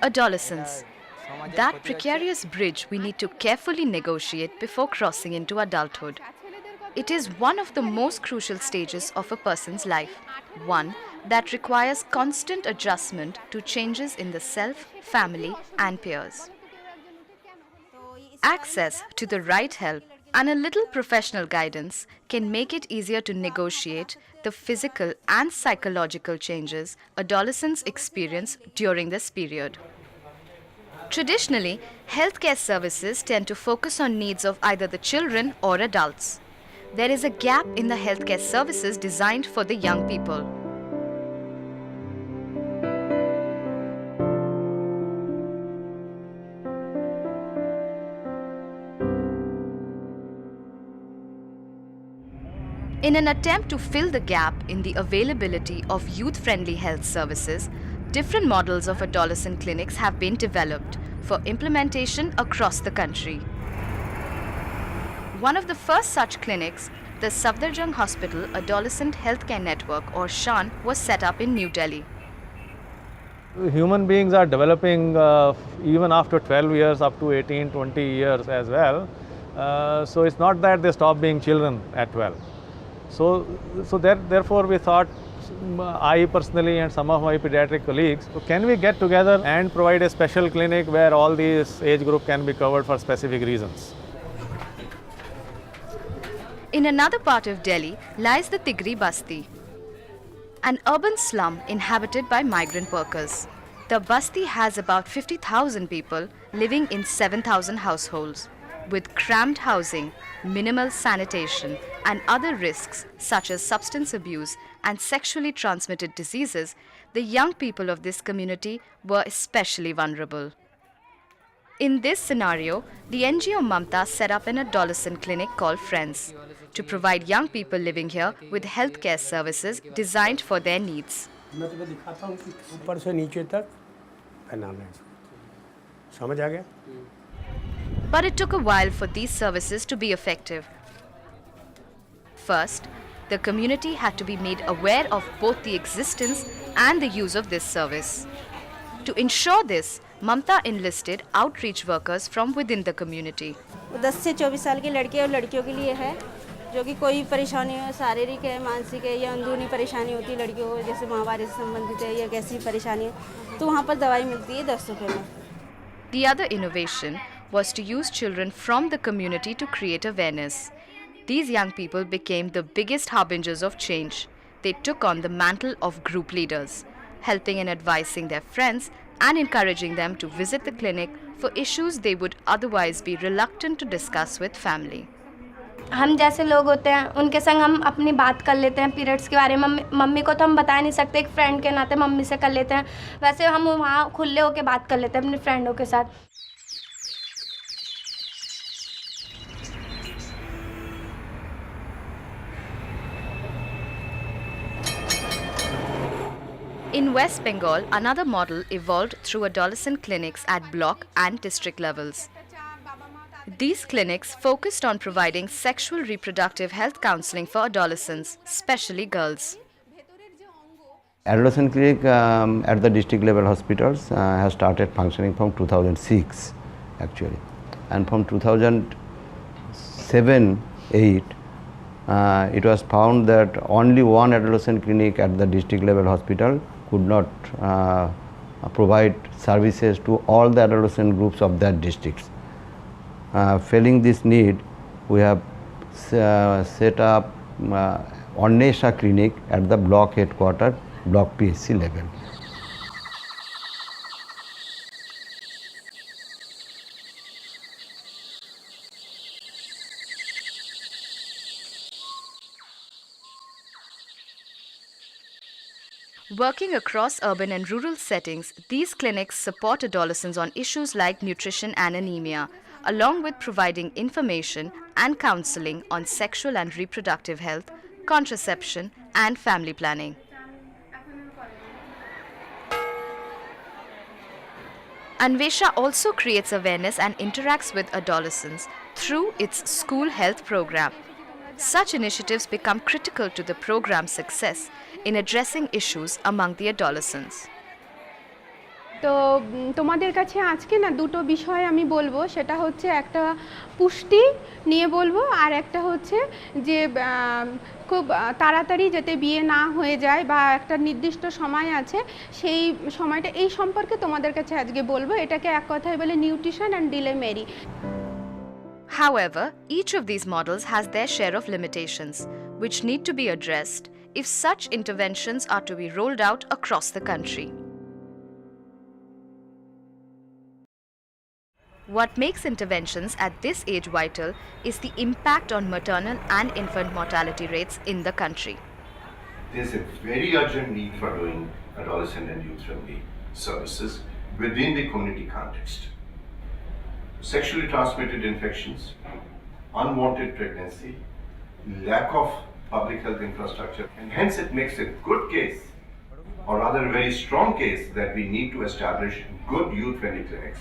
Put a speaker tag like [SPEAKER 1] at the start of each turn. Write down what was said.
[SPEAKER 1] Adolescence. That precarious bridge we need to carefully negotiate before crossing into adulthood. It is one of the most crucial stages of a person's life, one that requires constant adjustment to changes in the self, family, and peers. Access to the right help and a little professional guidance can make it easier to negotiate the physical and psychological changes adolescents experience during this period. Traditionally, healthcare services tend to focus on needs of either the children or adults. There is a gap in the healthcare services designed for the young people. In an attempt to fill the gap in the availability of youth-friendly health services, different models of adolescent clinics have been developed for implementation across the country. One of the first such clinics, the Safdarjung Hospital Adolescent Healthcare Network or SHAN, was set up in New Delhi.
[SPEAKER 2] Human beings are developing even after 12 years up to 18, 20 years as well. So it's not that they stop being children at 12. Therefore we thought, I personally and some of my pediatric colleagues, so can we get together and provide a special clinic where all these age group can be covered for specific reasons.
[SPEAKER 1] In another part of Delhi lies the Tigri Basti, an urban slum inhabited by migrant workers. The Basti has about 50,000 people living in 7,000 households. With cramped housing, minimal sanitation, and other risks such as substance abuse and sexually transmitted diseases, the young people of this community were especially vulnerable. In this scenario, the NGO Mamta set up an adolescent clinic called Friends to provide young people living here with healthcare services designed for their needs. But it took a while for these services to be effective. First, the community had to be made aware of both the existence and the use of this service. To ensure this, Mamta enlisted outreach workers from within the community.
[SPEAKER 3] 10 से 24 साल के लड़के और लड़कियों के लिए है, जो कि कोई परेशानी हो, शारीरिक है, मानसिक है या अंदरूनी परेशानी होती है लड़कियों को, जैसे माहवारी से संबंधित है या कैसी परेशानी है, तो वहाँ पर दवाई मिलती है 10 रुपये में.
[SPEAKER 1] The other innovation was to use children from the community to create awareness. These young people became the biggest harbingers of change. They took on the mantle of group leaders, helping and advising their friends and encouraging them to visit the clinic for issues they would otherwise be reluctant to discuss with family.
[SPEAKER 4] हम जैसे लोग होते हैं उनके संग हम अपनी बात कर लेते हैं पीरियड्स के बारे में. मम्मी को तो हम बता नहीं सकते, एक फ्रेंड के नाते मम्मी से कर लेते हैं. वैसे हम वहाँ खुले होकर बात कर लेते हैं अपने फ्रेंडों के साथ. In West Bengal, another model evolved through adolescent clinics at block and district levels. These clinics focused on providing sexual reproductive health counseling for adolescents, especially girls.
[SPEAKER 5] Adolescent clinic at the district level hospitals has started functioning from 2006 actually, and from 2007-8 it was found that only one adolescent clinic at the district level hospital could not provide services to all the adolescent groups of that districts. Filling this need, we have set up Ornesha clinic at the block headquarters, block PSC level.
[SPEAKER 1] Working across urban and rural settings, these clinics support adolescents on issues like nutrition and anemia, along with providing information and counseling on sexual and reproductive health, contraception, and family planning. Anvesha also creates awareness and interacts with adolescents through its school health program. Such initiatives become critical to the program's success in addressing issues among the adolescents.
[SPEAKER 6] তো তোমাদের কাছে আজকে না দুটো বিষয় আমি বলবো, সেটা হচ্ছে একটা পুষ্টি নিয়ে বলবো, আর একটা হচ্ছে যে খুব তাড়াতাড়ি যাতে বিয়ে না হয়ে যায় বা একটা নির্দিষ্ট সময় আছে সেই সময়টা, এই সম্পর্কে তোমাদের কাছে আজকে বলবো। এটাকে এক কথায় বলে নিউট্রিশন অ্যান্ড ডিলে মেরি।
[SPEAKER 1] However, each of these models has their share of limitations, which need to be addressed if such interventions are to be rolled out across the country. What makes interventions at this age vital is the impact on maternal and infant mortality rates in the country.
[SPEAKER 7] There's a very urgent need for doing adolescent and youth-friendly services within the community context. Sexually transmitted infections, unwanted pregnancy, lack of public health infrastructure, and hence it makes a good case, or rather a very strong case, that we need to establish good youth-friendly clinics